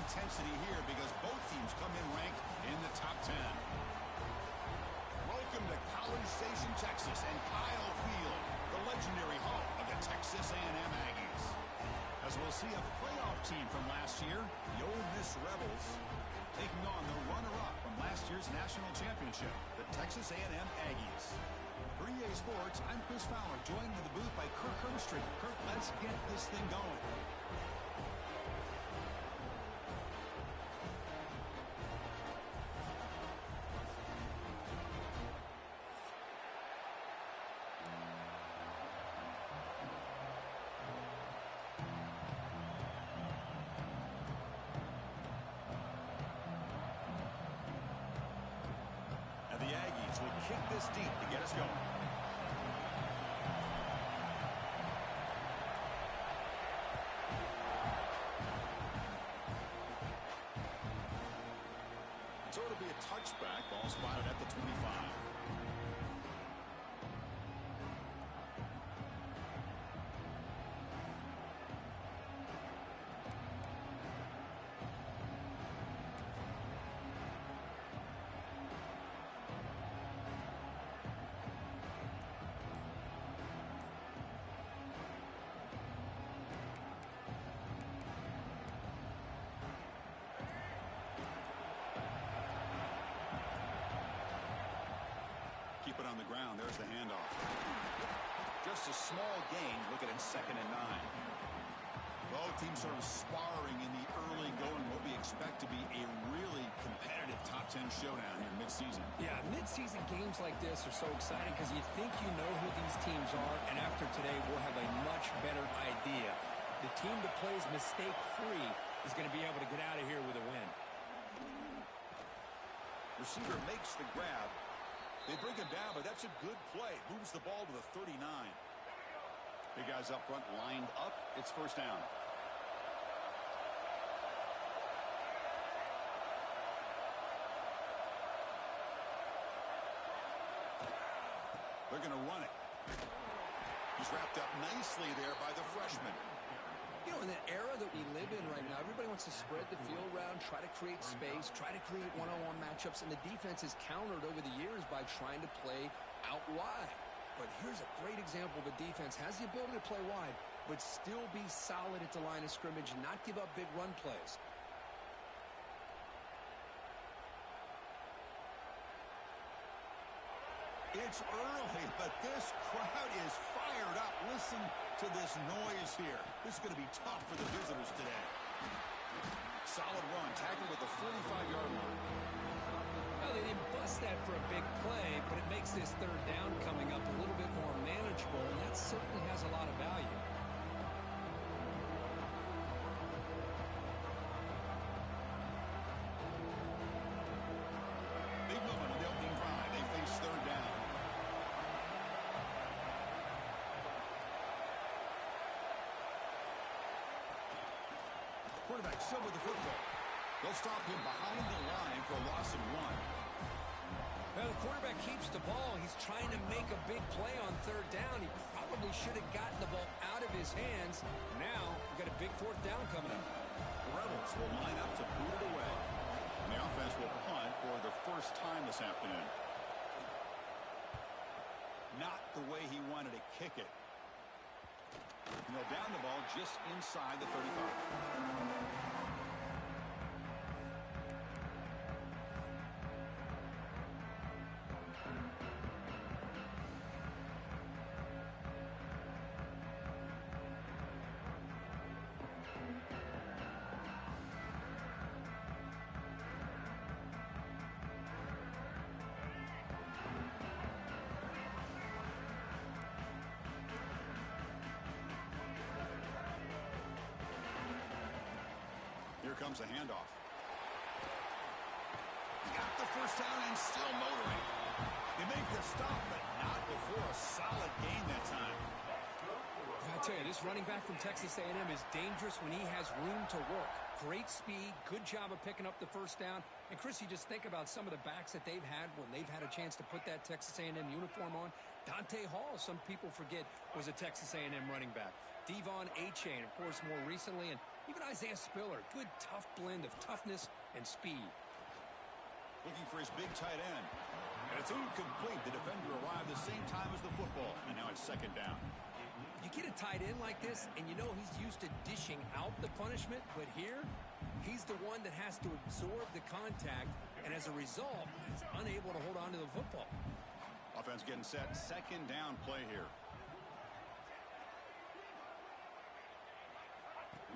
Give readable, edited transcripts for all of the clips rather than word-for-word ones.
intensity here because both teams come in ranked in the top 10. Welcome to College Station, Texas, and Kyle Field, the legendary home of the Texas A&M Aggies. As we'll see a playoff team from last year, the Ole Miss Rebels, taking on the runner-up from last year's national championship, the Texas A&M Aggies. For EA Sports, I'm Chris Fowler, joined in the booth by Kirk Herbstreit. Kirk, let's get this thing going. And the Aggies will kick this deep to get us going. So it'll be a touchback, ball spotted at the 25. Keep it on the ground. There's the handoff. Just a small gain. Looking at 2nd and 9. Both teams sort of sparring in the early going. What we expect to be a really competitive top 10 showdown here mid-season. Yeah, mid-season games like this are so exciting because you think you know who these teams are, and after today we'll have a much better idea. The team that plays mistake-free is going to be able to get out of here with a win. Receiver makes the grab. They bring him down, but that's a good play. Moves the ball to the 39. Big guys up front lined up. It's first down. They're going to run it. He's wrapped up nicely there by the freshman. You know, in the era that we live in right now, everybody wants to spread the field around, try to create space, try to create one-on-one matchups, and the defense has countered over the years by trying to play out wide. But here's a great example. The defense has the ability to play wide, but still be solid at the line of scrimmage, not give up big run plays. It's early, but this crowd is fired up. Listen to this noise here. This is going to be tough for the visitors today. Solid run, tackled at the 45-yard line. Well, they didn't bust that for a big play, but it makes this third down coming up a little bit more manageable, and that certainly has a lot of value. Big movement on the opening drive. They face third down. Quarterback still with the football. They'll stop him behind the line for a loss of 1. Well, the quarterback keeps the ball. He's trying to make a big play on third down. He probably should have gotten the ball out of his hands. Now, we've got a big fourth down coming up. The Rebels will line up to boot it away. And the offense will punt for the first time this afternoon. Not the way he wanted to kick it. And they'll down the ball just inside the 35. Here comes the handoff. Got the first down and still motoring. They make the stop, but not before a solid gain that time. I tell you, this running back from Texas A&M is dangerous when he has room to work. Great speed, good job of picking up the first down. And, Chris, you just think about some of the backs that they've had when they've had a chance to put that Texas A&M uniform on. Dante Hall, some people forget, was a Texas A&M running back. Devon Achane, of course, more recently. And Even Isaiah Spiller, good tough blend of toughness and speed. Looking for his big tight end. And it's incomplete. The defender arrived the same time as the football. And now it's second down. You get a tight end like this, and you know he's used to dishing out the punishment, but here, he's the one that has to absorb the contact, and as a result, he's unable to hold on to the football. Offense getting set. Second down play here.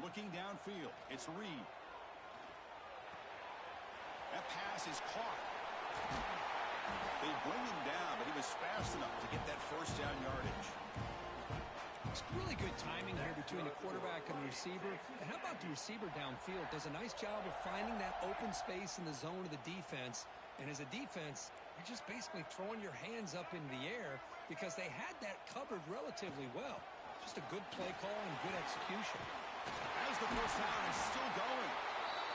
Looking downfield. It's Reed. That pass is caught. They bring him down, but he was fast enough to get that first down yardage. It's really good timing here between the quarterback and the receiver. And how about the receiver downfield? Does a nice job of finding that open space in the zone of the defense. And as a defense, you're just basically throwing your hands up in the air because they had that covered relatively well. Just a good play call and good execution. As the first down is still going.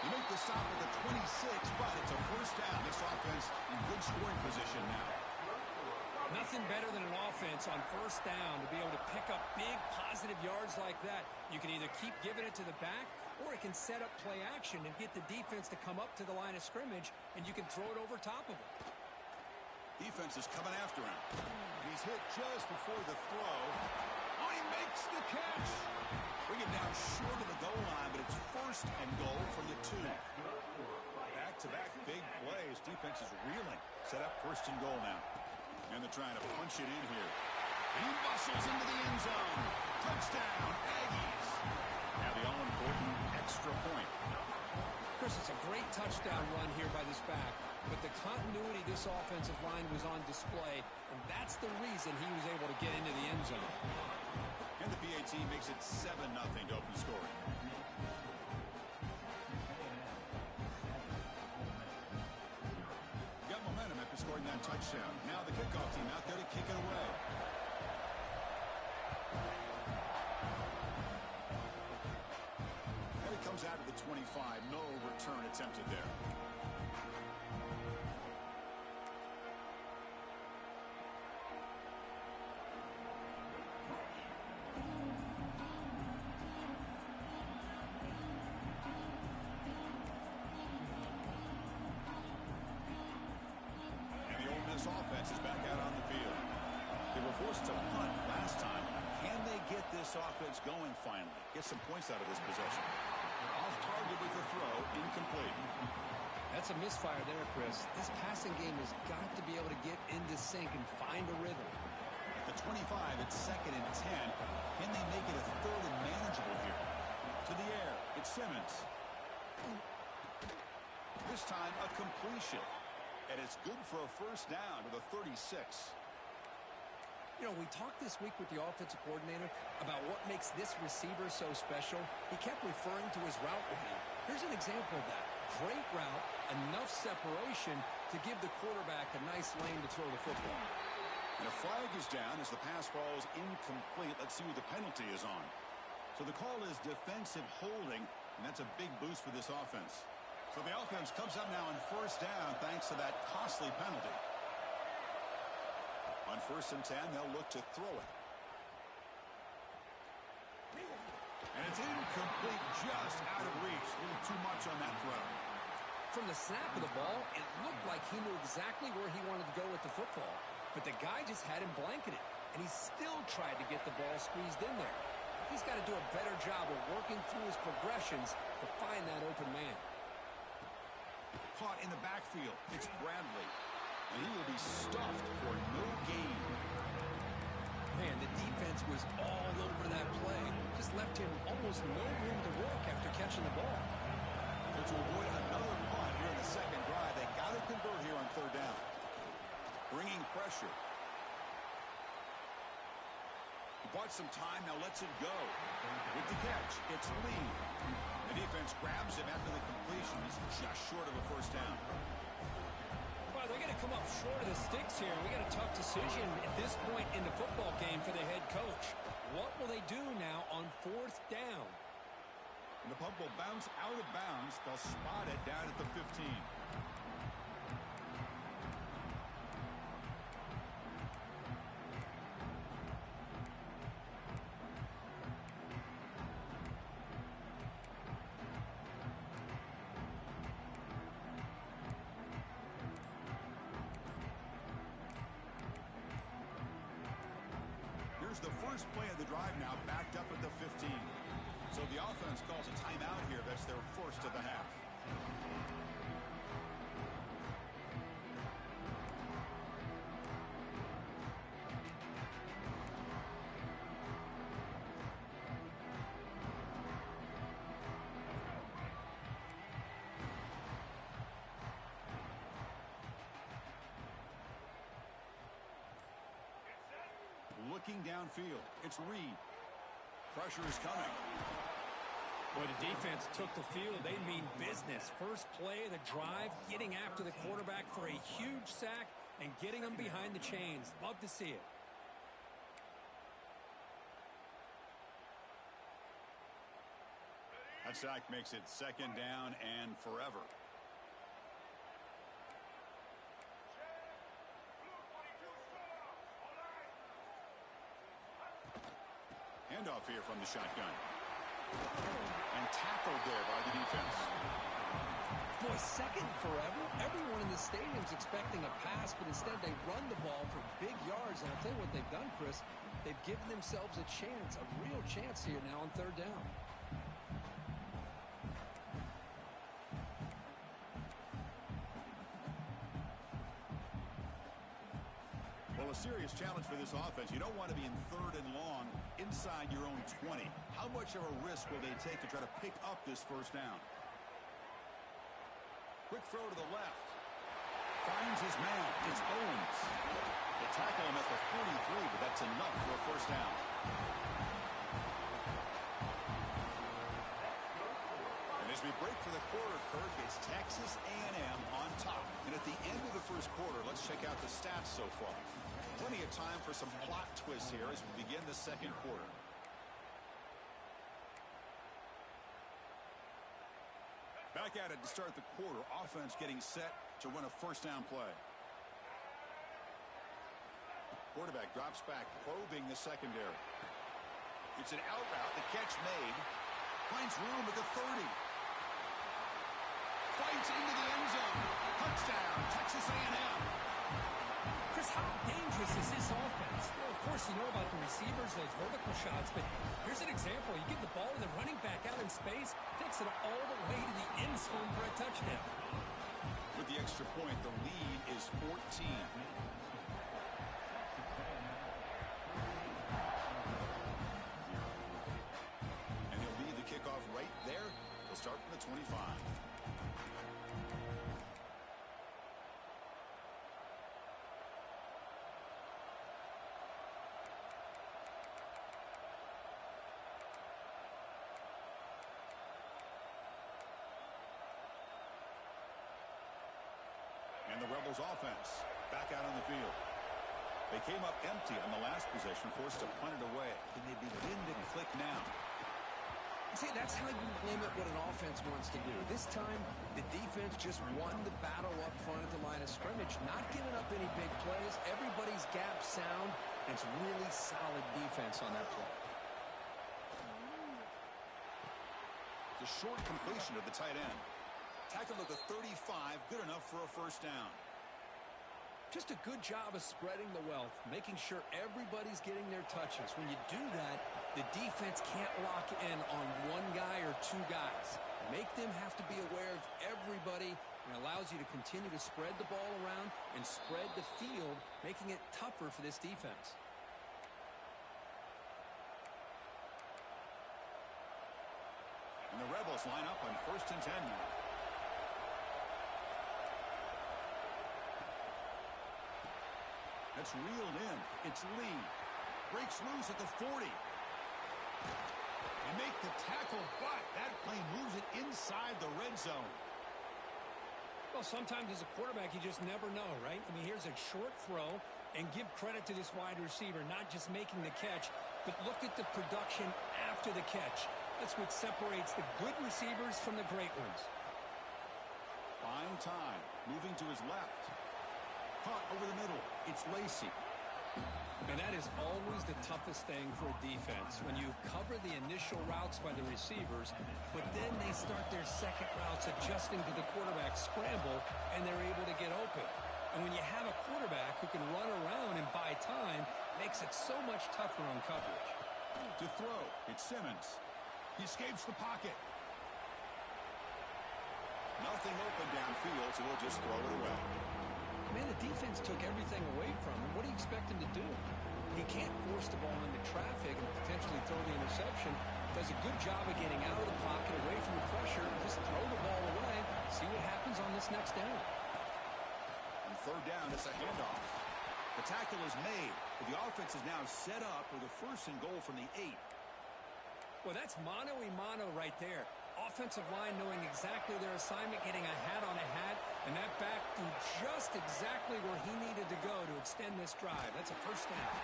You make the stop at the 26, but it's a first down. This offense in good scoring position now. Nothing better than an offense on first down to be able to pick up big positive yards like that. You can either keep giving it to the back, or it can set up play action and get the defense to come up to the line of scrimmage, and you can throw it over top of it. Defense is coming after him. He's hit just before the throw. Oh, he makes the catch. Bring it down short of the goal line, but it's first and goal from the 2. Back-to-back big plays. Defense is reeling. Set up first and goal now. And they're trying to punch it in here. He muscles into the end zone. Touchdown, Aggies. Now the all-important extra point. Chris, it's a great touchdown run here by this back, but the continuity of this offensive line was on display, and that's the reason he was able to get into the end zone. And the PAT makes it 7-0 to open scoring. Got momentum after scoring that touchdown. Now the kickoff team out there to kick it away. And it comes out of the 25. No return attempted there. Offense is back out on the field. They were forced to punt last time. Can they get this offense going finally? Get some points out of this possession. Off target with the throw, incomplete. That's a misfire there, Chris. This passing game has got to be able to get into sync and find a rhythm. The 25, it's second and 10. Can they make it a third and manageable here? To the air, it's Simmons. This time, a completion. And it's good for a first down with a 36. You know, we talked this week with the offensive coordinator about what makes this receiver so special. He kept referring to his route running. Here's an example of that. Great route, enough separation to give the quarterback a nice lane to throw the football. And a flag is down as the pass falls incomplete. Let's see who the penalty is on. So the call is defensive holding, and that's a big boost for this offense. So the offense comes up now on first down thanks to that costly penalty. On first and 10, they'll look to throw it. And it's incomplete, just out of reach. A little too much on that throw. From the snap of the ball, it looked like he knew exactly where he wanted to go with the football. But the guy just had him blanketed, and he still tried to get the ball squeezed in there. He's got to do a better job of working through his progressions to find that open man. Caught in the backfield. It's Bradley. And he will be stuffed for no gain. Man, the defense was all over that play. Just left him almost no room to work after catching the ball. So to avoid another punt here in the second drive, they got to convert here on third down. Bringing pressure. He bought some time, now lets it go. With the catch, it's Lee. The defense grabs him after the completion. He's just short of a first down. Well, they're going to come up short of the sticks here. We got a tough decision at this point in the football game for the head coach. What will they do now on fourth down? And the punt will bounce out of bounds. They'll spot it down at the 15. Here's the first play of the drive now, backed up at the 15. So the offense calls a timeout here. That's their first of the half. Looking downfield, it's Reed. Pressure is coming. Boy, the defense took the field. They mean business. First play of the drive, getting after the quarterback for a huge sack and getting him behind the chains. Love to see it. That sack makes it second down and forever. Handoff here from the shotgun. And tackled there by the defense. Boy, second forever. Everyone in the stadium's expecting a pass, but instead they run the ball for big yards. And I'll tell you what they've done, Chris. They've given themselves a chance, a real chance here now on third down. Well, a serious challenge for this offense. You don't want to be in third and long inside your own 20. How much of a risk will they take to try to pick up this first down? Quick throw to the left. Finds his man. It's Owens. They tackle him at the 43, but that's enough for a first down. And as we break for the quarter, Kirk, it's Texas A&M on top. And at the end of the first quarter, let's check out the stats so far. Plenty of time for some plot twists here as we begin the second quarter. Back at it to start the quarter. Offense getting set to run a first down play. Quarterback drops back, probing the secondary. It's an out route. The catch made. Finds room at the 30. Fights into the end zone. Touchdown, Texas A&M. Chris, how dangerous is this offense? Well, of course, you know about the receivers, those vertical shots, but here's an example. You give the ball to the running back out in space, takes it all the way to the end zone for a touchdown. With the extra point, the lead is 14. And he'll lead the kickoff right there. He'll start from the 25. And the Rebels offense back out on the field. They came up empty on the last possession, forced to punt it away. Can they begin to click now? See, that's how you limit what an offense wants to do. This time, the defense just won the battle up front at the line of scrimmage, not giving up any big plays. Everybody's gap sound. It's really solid defense on that play. It's a short completion of the tight end. Tackled at the 35, good enough for a first down. Just a good job of spreading the wealth, making sure everybody's getting their touches. When you do that, the defense can't lock in on one guy or two guys. Make them have to be aware of everybody, and allows you to continue to spread the ball around and spread the field, making it tougher for this defense. And the Rebels line up on 1st and 10 now. That's reeled in. It's Lee. Breaks loose at the 40. They make the tackle, but that play moves it inside the red zone. Well, sometimes as a quarterback, you just never know, right? I mean, here's a short throw, and give credit to this wide receiver, not just making the catch, but look at the production after the catch. That's what separates the good receivers from the great ones. Buying time. Moving to his left. Caught over the middle. It's Lacey. And that is always the toughest thing for a defense, when you cover the initial routes by the receivers, but then they start their second routes adjusting to the quarterback scramble, and they're able to get open. And when you have a quarterback who can run around and buy time, it makes it so much tougher on coverage. To throw, it's Simmons. He escapes the pocket. Nothing open downfield, so he'll just throw it away. Man, the defense took everything away from him. What do you expect him to do? He can't force the ball into traffic and potentially throw the interception. Does a good job of getting out of the pocket, away from the pressure, just throw the ball away, see what happens on this next down. On third down, it's a handoff. The tackle is made, but the offense is now set up with a 1st and goal from the 8. Well, that's mano-a-mano right there. Offensive line knowing exactly their assignment, getting a hat on a hat, and that back threw just exactly where he needed to go to extend this drive. That's a 1st down.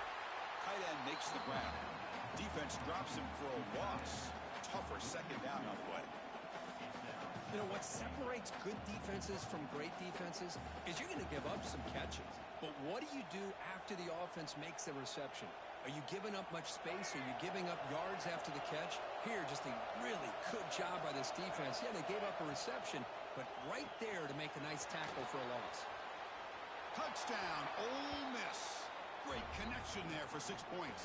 Tight end makes the grab. Defense drops him for a loss. Tougher 2nd down on the way. You know, what separates good defenses from great defenses is you're going to give up some catches. But what do you do after the offense makes the reception? Are you giving up much space? Are you giving up yards after the catch? Here, just a really good job by this defense. Yeah, they gave up a reception, but right there to make a nice tackle for a loss. Touchdown, Ole Miss. Great connection there for 6 points.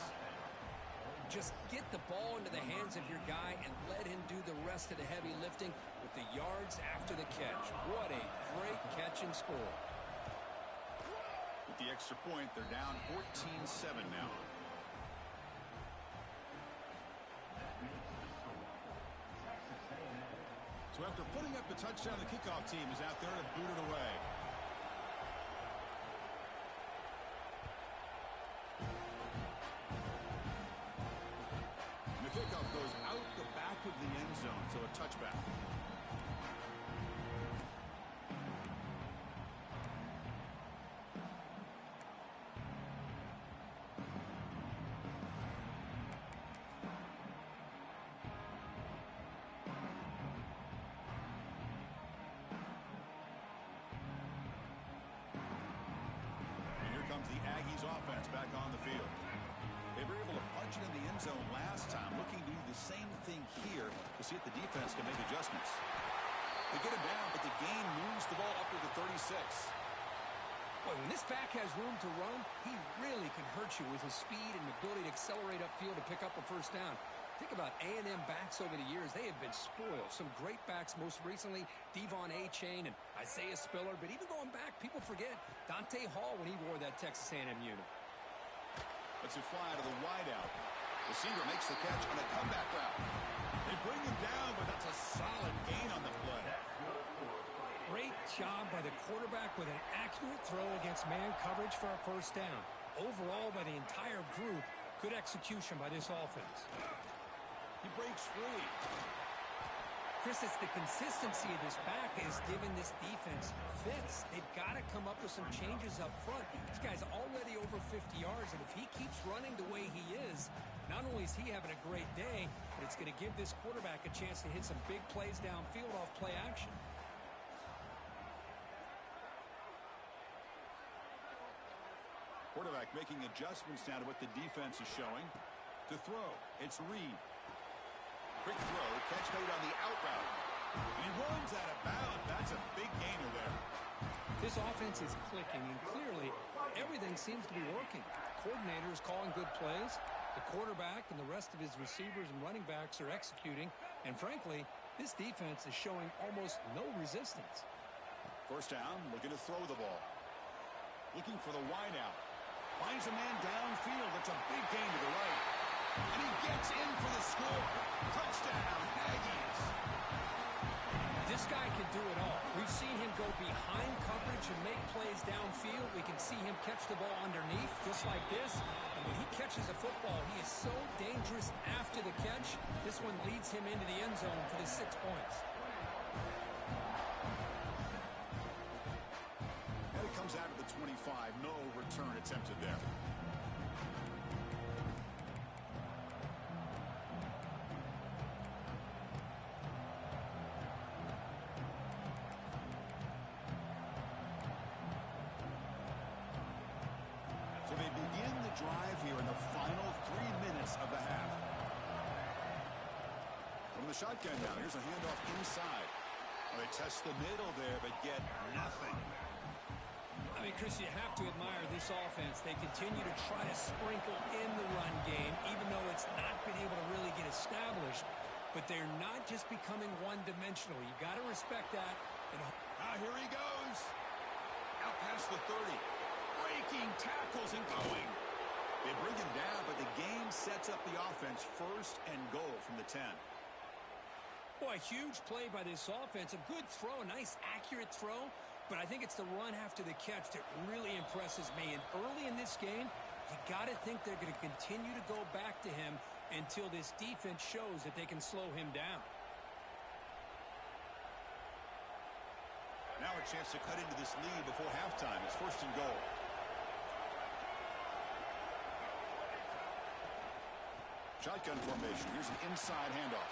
Just get the ball into the hands of your guy and let him do the rest of the heavy lifting with the yards after the catch. What a great catch and score. With the extra point, they're down 14-7 now. So after putting up the touchdown, the kickoff team is out there to boot it away. And the kickoff goes out the back of the end zone, so a touchback. The Aggies offense back on the field. They were able to punch it in the end zone last time, looking to do the same thing here to see if the defense can make adjustments. They get him down, but the gain moves the ball up to the 36. Boy, when this back has room to run, he really can hurt you with his speed and ability to accelerate upfield to pick up a 1st down. Think about A&M backs over the years. They have been spoiled. Some great backs, most recently Devon Achane and Isaiah Spiller. But even going back, people forget Dante Hall when he wore that Texas A&M unit. Let's it fly to the wideout. Receiver makes the catch on a comeback route. They bring him down, but that's a solid gain on the play. Great job by the quarterback with an accurate throw against man coverage for a 1st down. Overall, by the entire group, good execution by this offense. He breaks free. Chris, it's the consistency of this back is giving this defense fits. They've got to come up with some changes up front. This guy's already over 50 yards, and if he keeps running the way he is, not only is he having a great day, but it's going to give this quarterback a chance to hit some big plays downfield off play action. Quarterback making adjustments now to what the defense is showing. To throw, it's Reed. Quick throw, catch made on the out route. And he runs out of bounds. That's a big gainer there. This offense is clicking, and clearly everything seems to be working. The coordinator is calling good plays. The quarterback and the rest of his receivers and running backs are executing. And frankly, this defense is showing almost no resistance. 1st down, looking to throw the ball. Looking for the wideout. Finds a man downfield. That's a big gain to the right. And he gets in for the score. Touchdown, Aggies. This guy can do it all. We've seen him go behind coverage and make plays downfield. We can see him catch the ball underneath, just like this. And when he catches a football, he is so dangerous after the catch. This one leads him into the end zone for the 6 points. And it comes out of the 25. No return attempted there. So they begin the drive here in the final 3 minutes of the half. From the shotgun now, here's a handoff inside. Well, they test the middle there, but get nothing. I mean, Chris, you have to admire this offense. They continue to try to sprinkle in the run game, even though it's not been able to really get established. But they're not just becoming one-dimensional. You got to respect that. And here he goes. Out past the 30. Breaking tackles and going. They bring him down, but the game sets up the offense first and goal from the 10. Boy, a huge play by this offense. A good throw, a nice accurate throw. But I think it's the run after the catch that really impresses me. And early in this game, you got to think they're going to continue to go back to him until this defense shows that they can slow him down. Now a chance to cut into this lead before halftime. It's first and goal. Shotgun formation. Here's an inside handoff.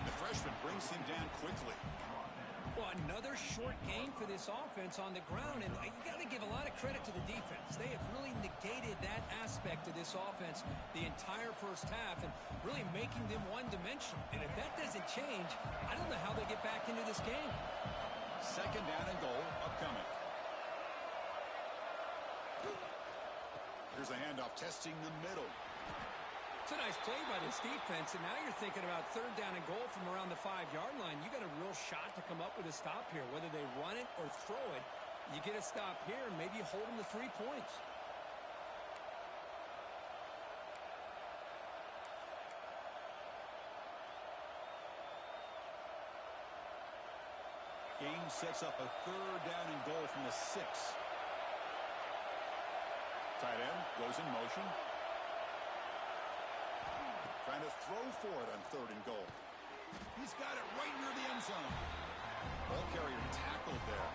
The freshman brings him down quickly. Well, another short game for this offense on the ground, and you got to give a lot of credit to the defense. They have really negated that aspect of this offense the entire first half and really making them one-dimensional. And if that doesn't change, I don't know how they get back into this game. Second down and goal upcoming. Here's a handoff testing the middle. It's a nice play by this defense, and now you're thinking about third down and goal from around the 5-yard line. You got a real shot to come up with a stop here. Whether they run it or throw it, you get a stop here, and maybe you hold them to 3 points. Game sets up a third down and goal from the 6. Tight end goes in motion. Trying to throw for it on third and goal. He's got it right near the end zone. Ball carrier tackled there.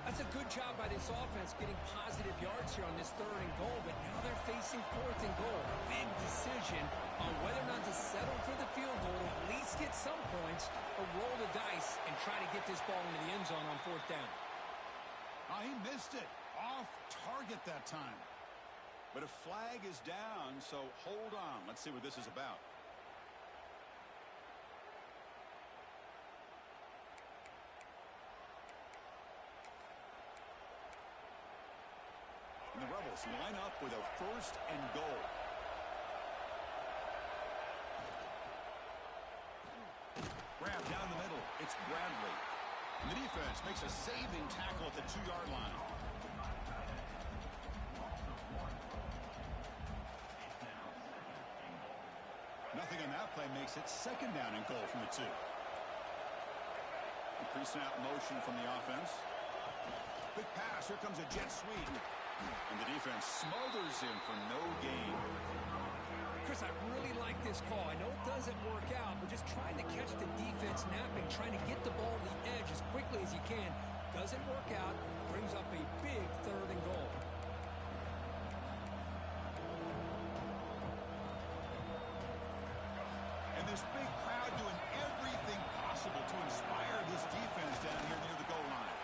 That's a good job by this offense getting positive yards here on this third and goal, but now they're facing fourth and goal. Big decision on whether or not to settle for the field goal, at least get some points, or roll the dice and try to get this ball into the end zone on fourth down. He missed it. Off target that time. But a flag is down, so hold on. Let's see what this is about. And the Rebels line up with a first and goal. Grab down the middle. It's Bradley. And the defense makes a saving tackle at the 2-yard line. Nothing on that play makes it second down and goal from the 2. Pre-snap motion from the offense. Quick pass. Here comes a jet sweep. And the defense smothers him for no gain. Chris, I really like this call. I know it doesn't work out, but just trying to catch the defense napping, trying to get the ball to the edge as quickly as you can. Doesn't work out. Brings up a big third and goal. This big crowd doing everything possible to inspire this defense down here near the goal line.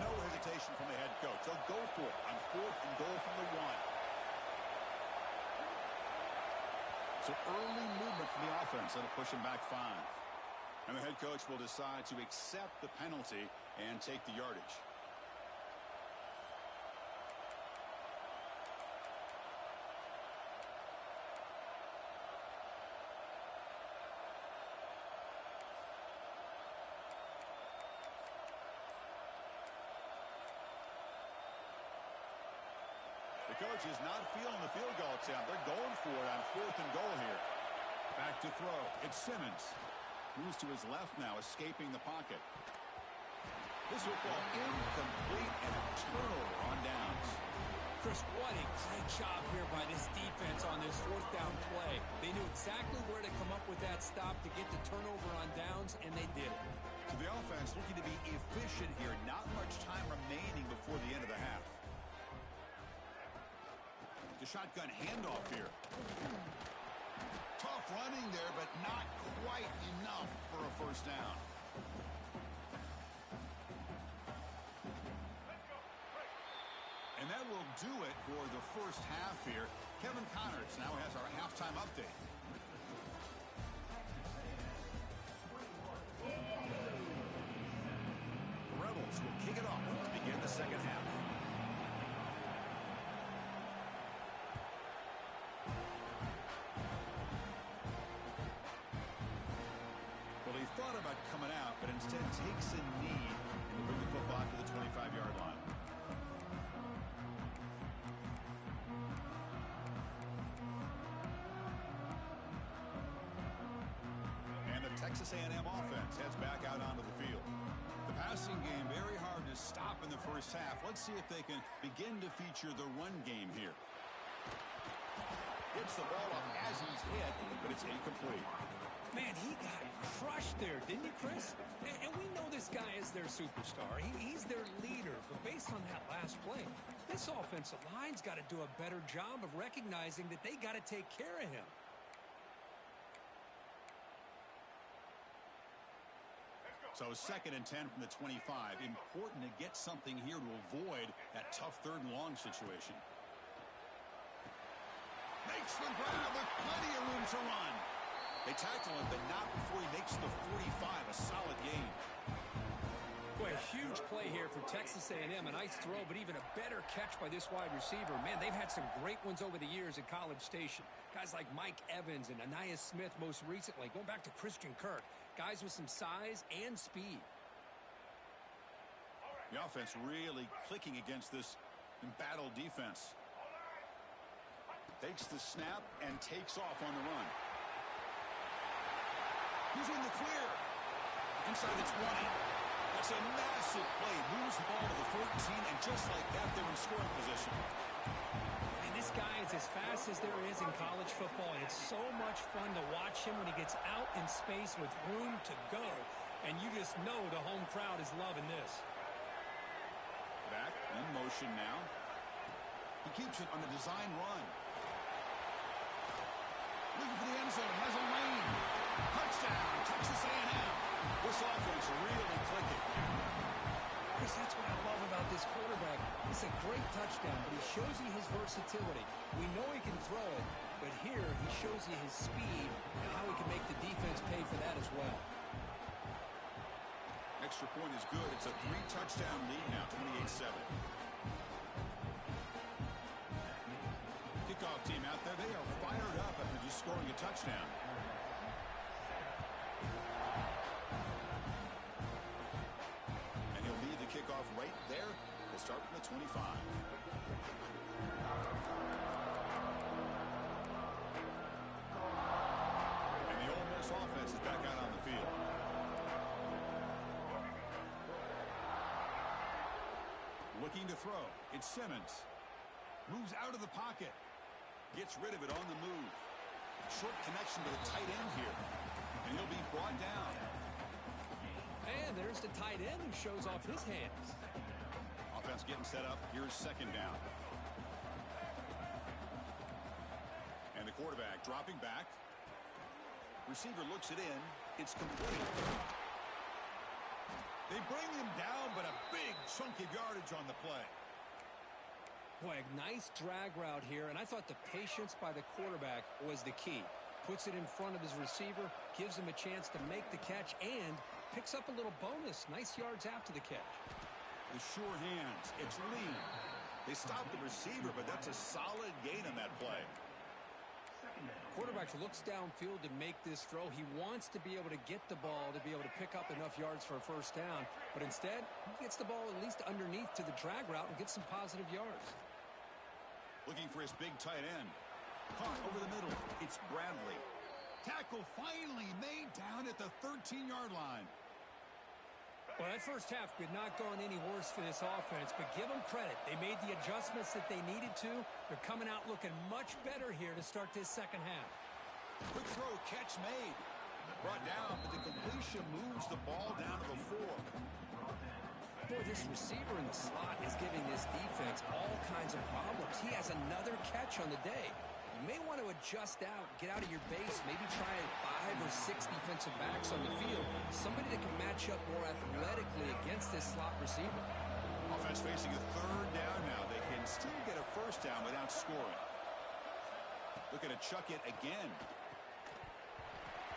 No hesitation from the head coach. They'll go for it on fourth and goal from the 1. So early movement from the offense that'll push him back 5. And the head coach will decide to accept the penalty and take the yardage. The coach is not feeling the field goal attempt. They're going for it on fourth and goal here. Back to throw. It's Simmons. Moves to his left now, escaping the pocket. This football incomplete and a turnover on downs. Chris, what a great job here by this defense on this fourth down play. They knew exactly where to come up with that stop to get the turnover on downs, and they did it. So the offense looking to be efficient here. Not much time remaining before the end of the half. The shotgun handoff here. Tough running there, but not quite enough for a first down. do it for the first half here. Kevin Connors now has our halftime update. The Rebels will kick it off to begin the second half. Well, he thought about coming out, but instead takes a knee and bring the football to the 25-yard line. And the Texas A&M offense heads back out onto the field. The passing game very hard to stop in the first half. Let's see if they can begin to feature the run game here. Gets the ball up as he's hit, but it's incomplete. Man, he got crushed there, didn't he, Chris? And we know this guy is their superstar. He's their leader. But based on that last play, this offensive line's got to do a better job of recognizing that they got to take care of him. So 2nd and 10 from the 25. Important to get something here to avoid that tough 3rd and long situation. Makes the ground with plenty of room to run. They tackle him, but not before he makes the 45. A solid gain. Boy, a huge play here for Texas A&M. A nice throw, but even a better catch by this wide receiver. Man, they've had some great ones over the years at College Station. Guys like Mike Evans and Anais Smith most recently. Going back to Christian Kirk. Guys with some size and speed. The offense really clicking against this embattled defense. Takes the snap and takes off on the run. He's in the clear. Inside the 20. That's a massive play. Moves the ball to the 14, and just like that, they're in scoring position. And this guy is as fast as there is in college football, and it's so much fun to watch him when he gets out in space with room to go. And you just know the home crowd is loving this. Back in motion now. He keeps it on the design run. Looking for the end zone. Has a lane. Touchdown, Texas A&M. This offense really clicking. Chris, that's what I love about this quarterback. It's a great touchdown, but he shows you his versatility. We know he can throw it, but here he shows you his speed and how he can make the defense pay for that as well. Extra point is good. It's a 3-touchdown lead now, 28-7. Kickoff team out there, they are fired up after just scoring a touchdown. And he'll lead the kickoff right there. We'll start from the 25. And the Ole Miss offense is back out on the field. Looking to throw. It's Simmons. Moves out of the pocket. Gets rid of it on the move. Short connection to the tight end here. And he'll be brought down. And there's the tight end who shows off his hands. Offense getting set up. Here's 2nd down. And the quarterback dropping back. Receiver looks it in. It's complete. They bring him down, but a big chunk of yardage on the play. Boy, a nice drag route here, and I thought the patience by the quarterback was the key. Puts it in front of his receiver, gives him a chance to make the catch, and picks up a little bonus. Nice yards after the catch. The sure hands. It's lean. They stop the receiver, but that's a solid gain on that play. Quarterback looks downfield to make this throw. He wants to be able to get the ball to be able to pick up enough yards for a first down. But instead, he gets the ball at least underneath to the drag route and gets some positive yards. Looking for his big tight end. Caught over the middle. It's Bradley. Tackle finally made down at the 13-yard line. Well, that first half could not gone any worse for this offense, but give them credit. They made the adjustments that they needed to. They're coming out looking much better here to start this second half. Quick throw, catch made. Brought down, but the completion moves the ball down to the 4. Boy, this receiver in the slot is giving this defense all kinds of problems. He has another catch on the day. You may want to adjust out, get out of your base, maybe try 5 or 6 defensive backs on the field. Somebody that can match up more athletically against this slot receiver. Offense facing a 3rd down now. They can still get a first down without scoring. Looking to chuck it again.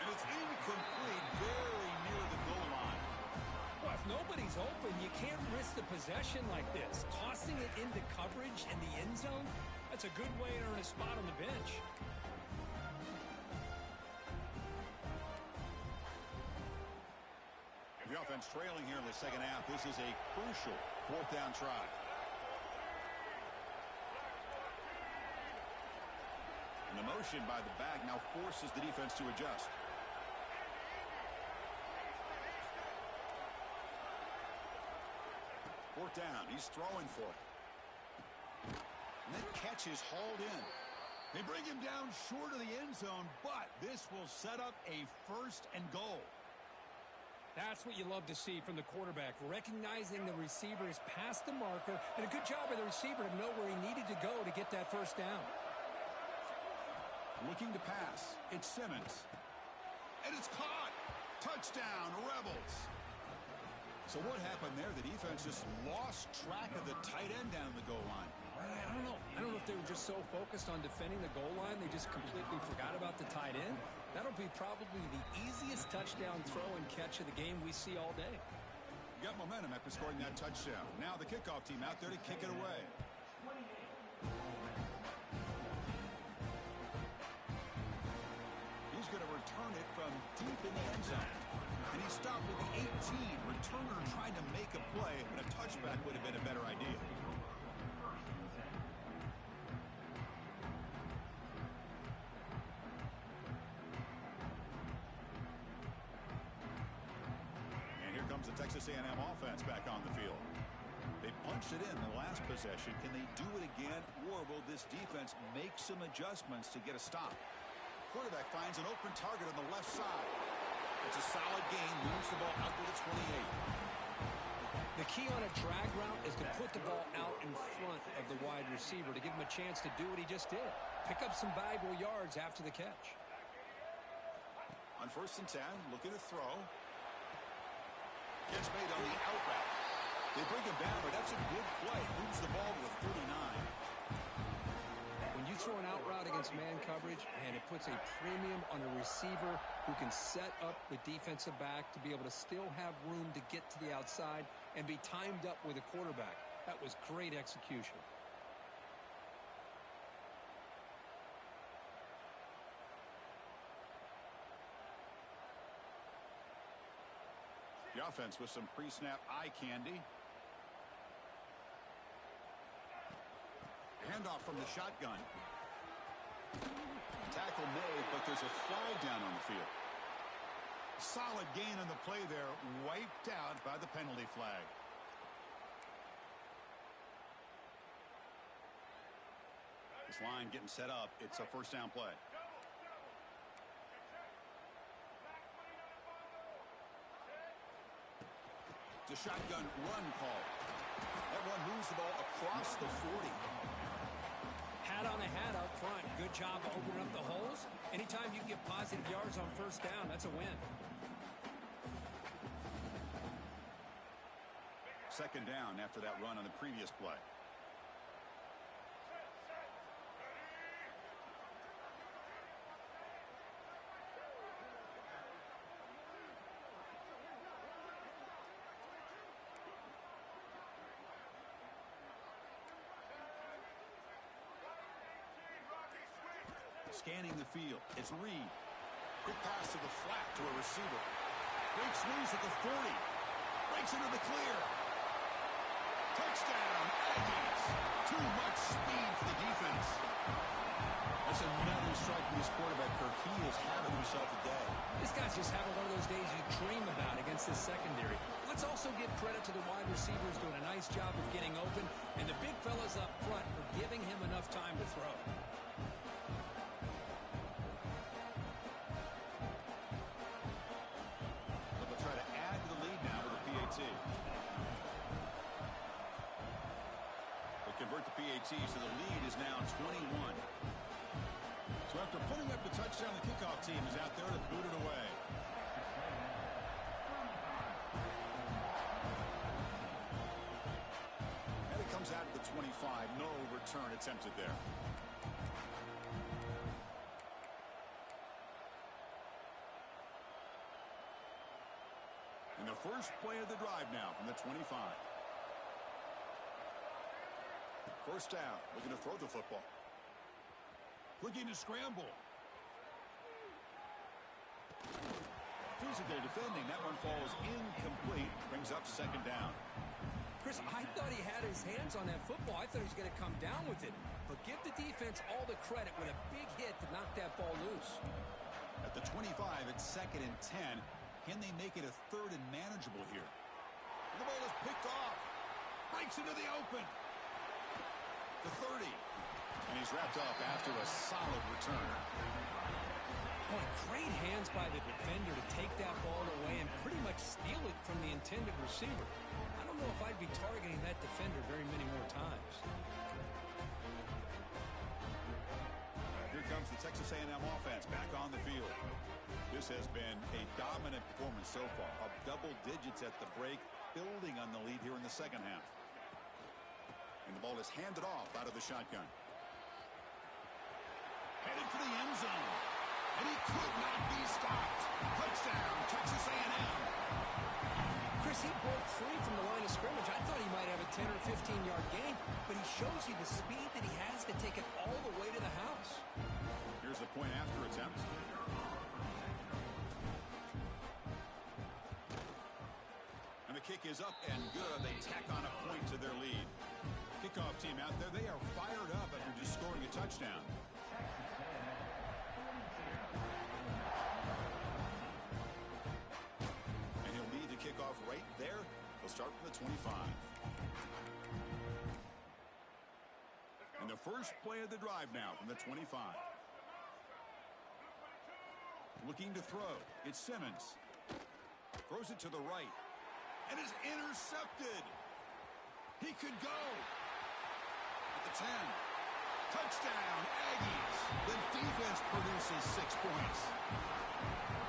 And it's incomplete, very near the goal line. Well, if nobody's open, you can't risk the possession like this. Tossing it into coverage in the end zone, that's a good way to earn a spot on the bench. The offense trailing here in the second half. This is a crucial fourth down try. And the motion by the back now forces the defense to adjust. Fourth down. He's throwing for it. And that catch is hauled in. They bring him down short of the end zone, but this will set up a first and goal. That's what you love to see from the quarterback, recognizing the receiver is past the marker, and a good job by the receiver to know where he needed to go to get that first down. Looking to pass. It's Simmons. And it's caught. Touchdown, Rebels. So what happened there? The defense just lost track of the tight end down the goal line. I don't know. I don't know if they were just so focused on defending the goal line, they just completely forgot about the tight end. That'll be probably the easiest touchdown throw and catch of the game we see all day. Got momentum after scoring that touchdown. Now the kickoff team out there to kick it away. He's going to return it from deep in the end zone. And he stopped with the 18. Returner trying to make a play, but a touchback would have been a better idea. And here comes the Texas A&M offense back on the field. They punched it in the last possession. Can they do it again, or will this defense make some adjustments to get a stop? Quarterback finds an open target on the left side. It's a solid gain, moves the ball out to the 28. The key on a drag route is to put the ball out in front of the wide receiver to give him a chance to do what he just did. Pick up some valuable yards after the catch. On 1st and 10, looking to throw. Catch made on the out route. They bring him down, but that's a good play. Moves the ball to the 39. When you throw an out route against man coverage, and it puts a premium on a receiver who can set up the defensive back to be able to still have room to get to the outside and be timed up with a quarterback. That was great execution. The offense with some pre-snap eye candy. Handoff from the shotgun. Tackle made, but there's a flag down on the field. Solid gain on the play there, wiped out by the penalty flag. This line getting set up. It's a first down play. It's a shotgun run call. That one moves the ball across the 40. Hat on a hat up front. Good job opening up the holes. Anytime you can get positive yards on first down, that's a win. Second down after that run on the previous play. Scanning the field. It's Reed. Quick pass to the flat to a receiver. Breaks loose at the 40. Breaks into the clear. Touchdown, Aggies. Too much speed for the defense. That's another strike from this quarterback, Kirk. He is having himself a day. This guy's just having one of those days you dream about against this secondary. Let's also give credit to the wide receivers doing a nice job of getting open, and the big fellas up front for giving him enough time to throw. They'll try to add to the lead now with a PAT. They convert the PAT, so the lead is now 21. So after putting up the touchdown, the kickoff team is out there to boot it away. And it comes out at the 25. No return attempted there. And the first play of the drive now from the 25. First down, looking to throw the football. Looking to scramble. Physical defending. That one falls incomplete. Brings up second down. Chris, I thought he had his hands on that football. I thought he was going to come down with it. But give the defense all the credit with a big hit to knock that ball loose. At the 25, it's 2nd and 10. Can they make it a 3rd and manageable here? The ball is picked off. Breaks into the open. The 30. And he's wrapped up after a solid return. Boy, great hands by the defender to take that ball away and pretty much steal it from the intended receiver. I don't know if I'd be targeting that defender very many more times. Here comes the Texas A&M offense back on the field. This has been a dominant performance so far. Up double digits at the break, building on the lead here in the second half. And the ball is handed off out of the shotgun. Headed for the end zone. And he could not be stopped. Touchdown, Texas A&M. Chris, he broke free from the line of scrimmage. I thought he might have a 10 or 15-yard gain, but he shows you the speed that he has to take it all the way to the house. Here's the point after attempt. And the kick is up and good. They tack on a point to their lead. Kickoff team out there, they are fired up after just scoring a touchdown. And he'll lead the kickoff right there. They'll start from the 25. And the first play of the drive now from the 25. Looking to throw. It's Simmons. Throws it to the right. And is intercepted. He could go. At the 10. Touchdown, Aggies. The defense produces 6 points.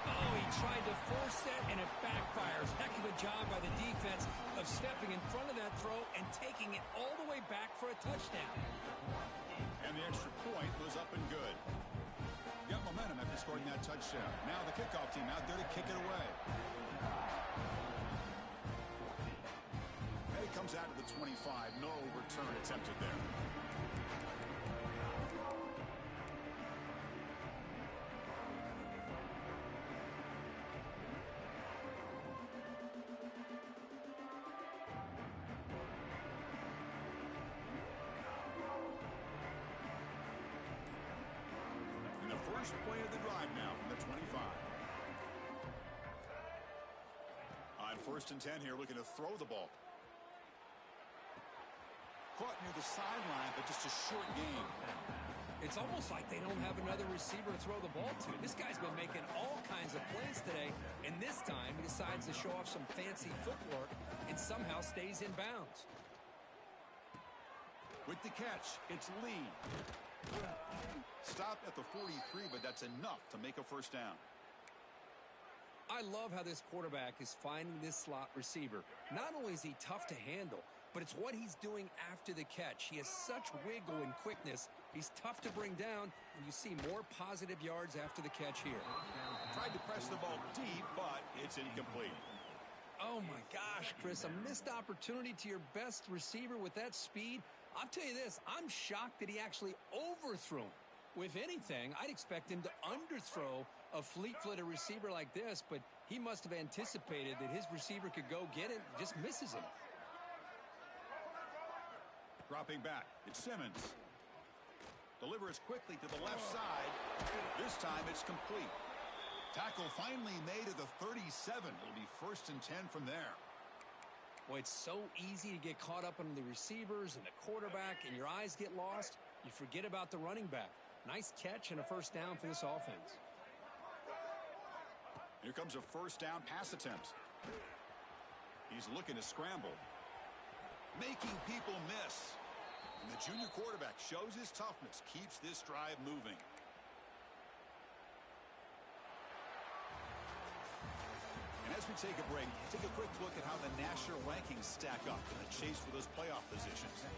Oh, he tried to force that, and it backfires. Heck of a job by the defense of stepping in front of that throw and taking it all the way back for a touchdown. And the extra point was up and good. Got momentum after scoring that touchdown. Now the kickoff team out there to kick it away. And it comes out of the 25. No return attempted there. First play of the drive now from the 25. On 1st and 10 here, looking to throw the ball. Caught near the sideline, but just a short gain. It's almost like they don't have another receiver to throw the ball to. This guy's been making all kinds of plays today, and this time he decides to show off some fancy footwork and somehow stays in bounds. With the catch, it's Lee. Stopped at the 43, but that's enough to make a first down. I love how this quarterback is finding this slot receiver. Not only is he tough to handle, but it's what he's doing after the catch. He has such wiggle and quickness. He's tough to bring down, and you see more positive yards after the catch here. Tried to press the ball deep, but it's incomplete. Oh, my gosh, Chris, a missed opportunity to your best receiver with that speed. I'll tell you this, I'm shocked that he actually overthrew him. If anything, I'd expect him to underthrow a fleet-footed receiver like this, but he must have anticipated that his receiver could go get it and just misses him. Dropping back, it's Simmons. Delivers quickly to the left side. This time it's complete. Tackle finally made at the 37. It'll be 1st and 10 from there. Boy, it's so easy to get caught up on the receivers and the quarterback, and your eyes get lost. You forget about the running back. Nice catch and a first down for this offense. Here comes a first down pass attempt. He's looking to scramble. Making people miss. And the junior quarterback shows his toughness, keeps this drive moving. And as we take a break, take a quick look at how the national rankings stack up in the chase for those playoff positions.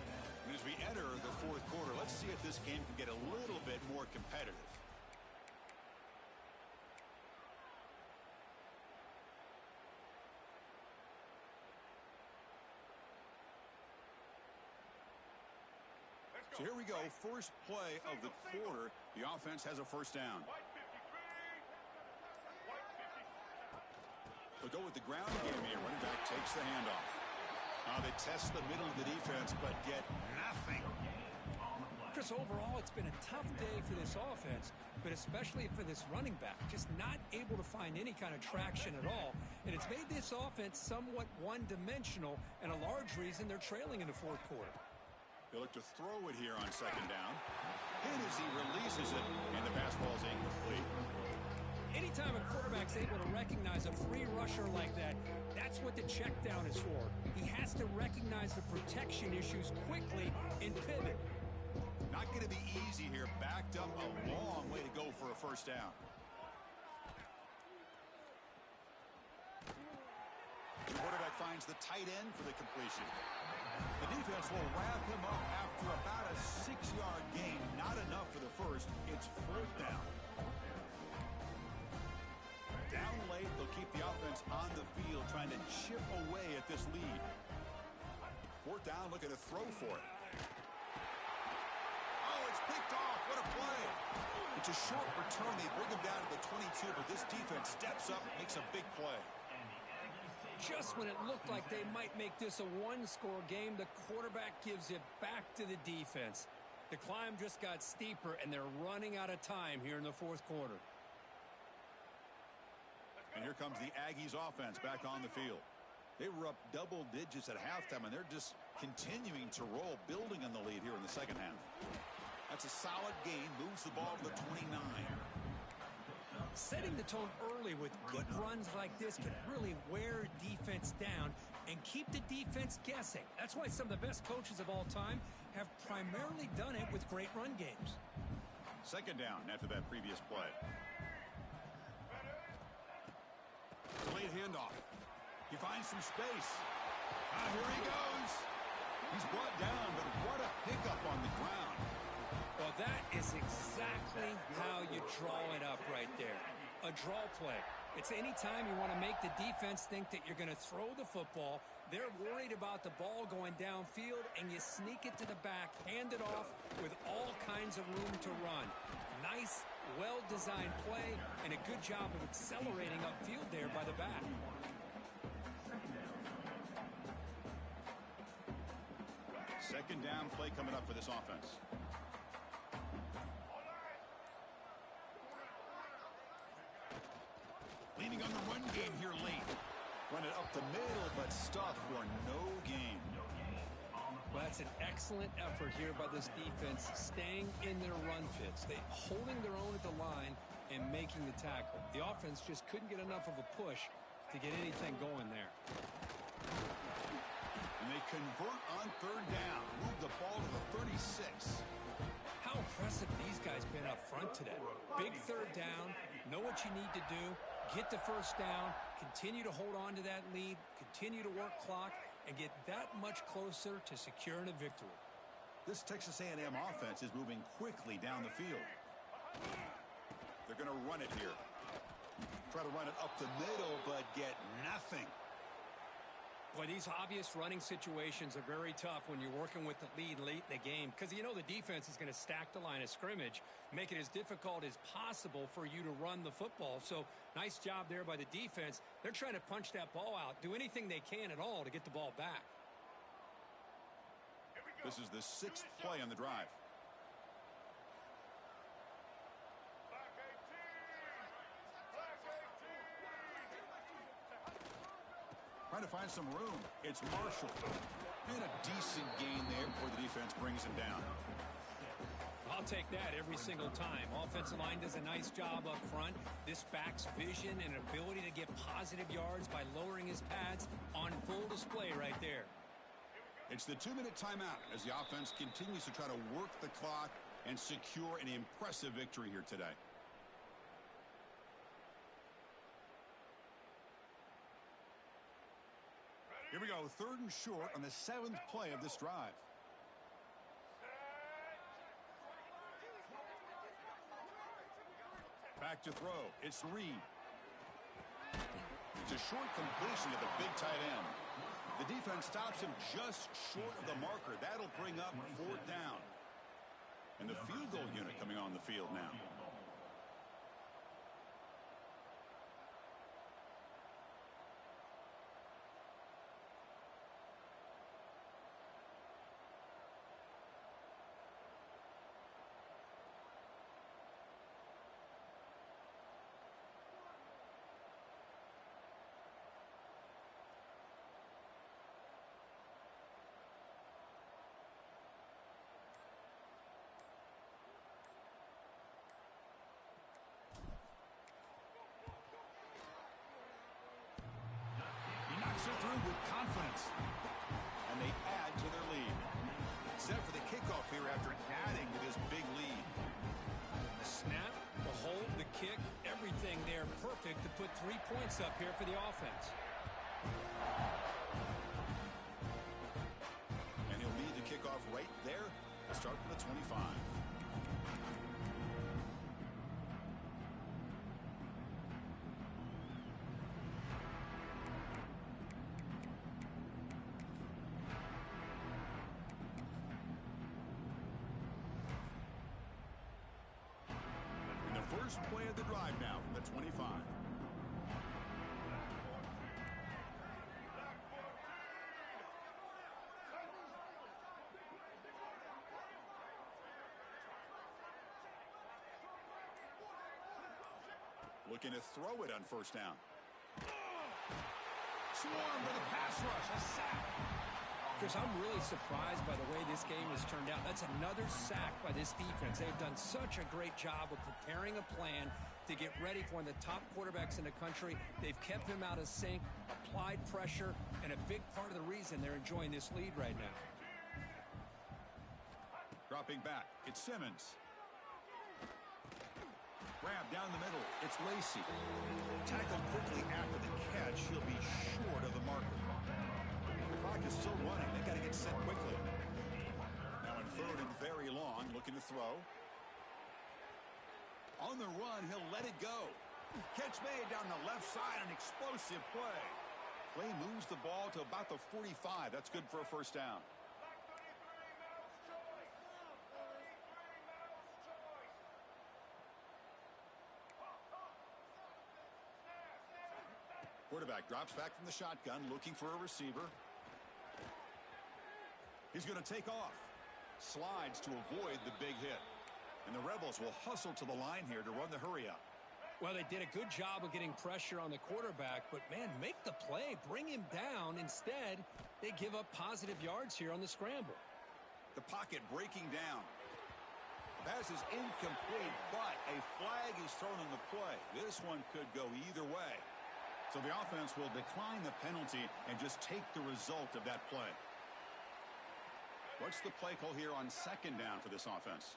And as we enter the fourth quarter, let's see if this game can get a little bit more competitive. So here we go, first play of the quarter. The offense has a first down. They'll go with the ground game here. Running back takes the handoff. They test the middle of the defense, but get nothing. Chris, overall, it's been a tough day for this offense, but especially for this running back. Just not able to find any kind of traction at all. And it's made this offense somewhat one-dimensional, and a large reason they're trailing in the fourth quarter. They look to throw it here on second down. And as he releases it, and the pass ball is incomplete. Anytime a quarterback's able to recognize a free rusher like that, that's what the check down is for. He has to recognize the protection issues quickly and pivot. Not going to be easy here. Backed up a long way to go for a first down. The quarterback finds the tight end for the completion. The defense will wrap him up after about a 6-yard gain. Not enough for the first. It's fourth down. Down late, they'll keep the offense on the field trying to chip away at this lead. Fourth down, looking to throw for it. Oh, it's picked off. What a play. It's a short return. They bring him down to the 22, but this defense steps up and makes a big play. Just when it looked like they might make this a one-score game, the quarterback gives it back to the defense. The climb just got steeper, and they're running out of time here in the fourth quarter. And here comes the Aggies offense back on the field. They were up double digits at halftime, and they're just continuing to roll, building on the lead here in the second half. That's a solid gain, moves the ball to the 29. Setting the tone early with good runs like this can really wear defense down and keep the defense guessing. That's why some of the best coaches of all time have primarily done it with great run games. Second down after that previous play. Late handoff. He finds some space. Here he goes. He's brought down, but what a pickup on the ground. Well, that is exactly how you draw it up right there. A draw play. It's any time you want to make the defense think that you're going to throw the football. They're worried about the ball going downfield, and you sneak it to the back, hand it off with all kinds of room to run. Nice, well-designed play, and a good job of accelerating upfield there by the back. Second down play coming up for this offense. Leaning on the run game here late. Run it up the middle, but stuff for no gain. Well, that's an excellent effort here by this defense, staying in their run fits. They holding their own at the line and making the tackle. The offense just couldn't get enough of a push to get anything going there. And they convert on third down. Move the ball to the 36. How impressive these guys been up front today. Big third down, know what you need to do, get the first down, continue to hold on to that lead, continue to work clock, and get that much closer to securing a victory. This Texas A&M offense is moving quickly down the field. They're going to run it here. Try to run it up the middle, but get nothing. Boy, these obvious running situations are very tough when you're working with the lead late in the game because you know the defense is going to stack the line of scrimmage, make it as difficult as possible for you to run the football. So nice job there by the defense. They're trying to punch that ball out, do anything they can at all to get the ball back. This is the 6th play on the drive. Trying to find some room. It's Marshall. And a decent gain there before the defense brings him down. I'll take that every single time. Offensive line does a nice job up front. This back's vision and ability to get positive yards by lowering his pads on full display right there. It's the 2-minute timeout as the offense continues to try to work the clock and secure an impressive victory here today. Here we go, 3rd and short on the 7th play of this drive. back to throw. It's Reed. It's a short completion to the big tight end. The defense stops him just short of the marker. That'll bring up 4th down. And the field goal unit coming on the field now. Through with confidence, and they add to their lead. Set for the kickoff here after adding to this big lead. The snap, the hold, the kick, everything there perfect to put 3 points up here for the offense. And he'll lead the kickoff right there. Start from the 25. First play of the drive now from the 25. Looking to throw it on first down. Swarm with a pass rush, a sack. Chris, I'm really surprised by the way this game has turned out. That's another sack by this defense. They've done such a great job of preparing a plan to get ready for one of the top quarterbacks in the country. They've kept him out of sync, applied pressure, and a big part of the reason they're enjoying this lead right now. Dropping back, it's Simmons. Grab down the middle, it's Lacey. Tackled quickly after the catch, he'll be short of the marker. The clock is still running, they got to get set quickly. Now in 3rd and very long, looking to throw. On the run, he'll let it go. Catch made down the left side, an explosive play. Play moves the ball to about the 45. That's good for a first down. Quarterback drops back from the shotgun, looking for a receiver. He's going to take off. Slides to avoid the big hit. And the Rebels will hustle to the line here to run the hurry up. Well, they did a good job of getting pressure on the quarterback, but, man, make the play. Bring him down. Instead, they give up positive yards here on the scramble. The pocket breaking down. The pass is incomplete, but a flag is thrown on the play. This one could go either way. So the offense will decline the penalty and just take the result of that play. What's the play call here on 2nd down for this offense?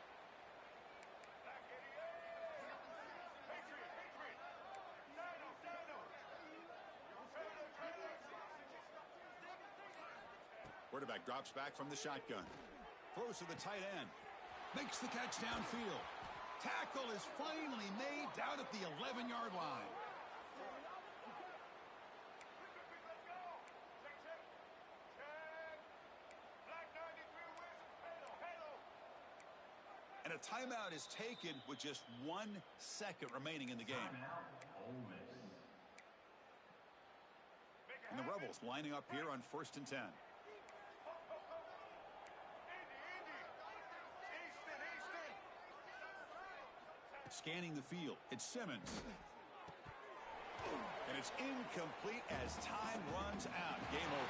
Quarterback drops back from the shotgun. Throws to the tight end. Makes the catch downfield. Tackle is finally made down at the 11-yard line. And a timeout is taken with just 1 second remaining in the game. And the Rebels lining up here on 1st and 10. Scanning the field, it's Simmons. And it's incomplete as time runs out. Game over.